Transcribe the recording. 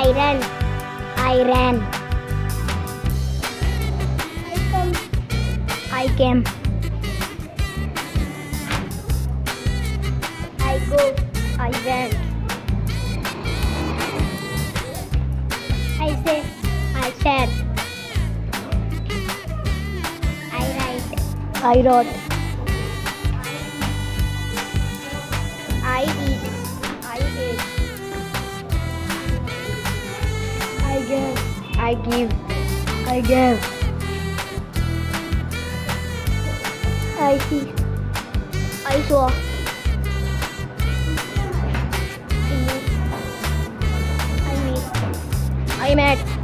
I ran. I ran. I came. I go. I went. I say. I said. I write. I wrote. I eat. I ate. I give. I give. I gave. I see. I saw. I met. I met.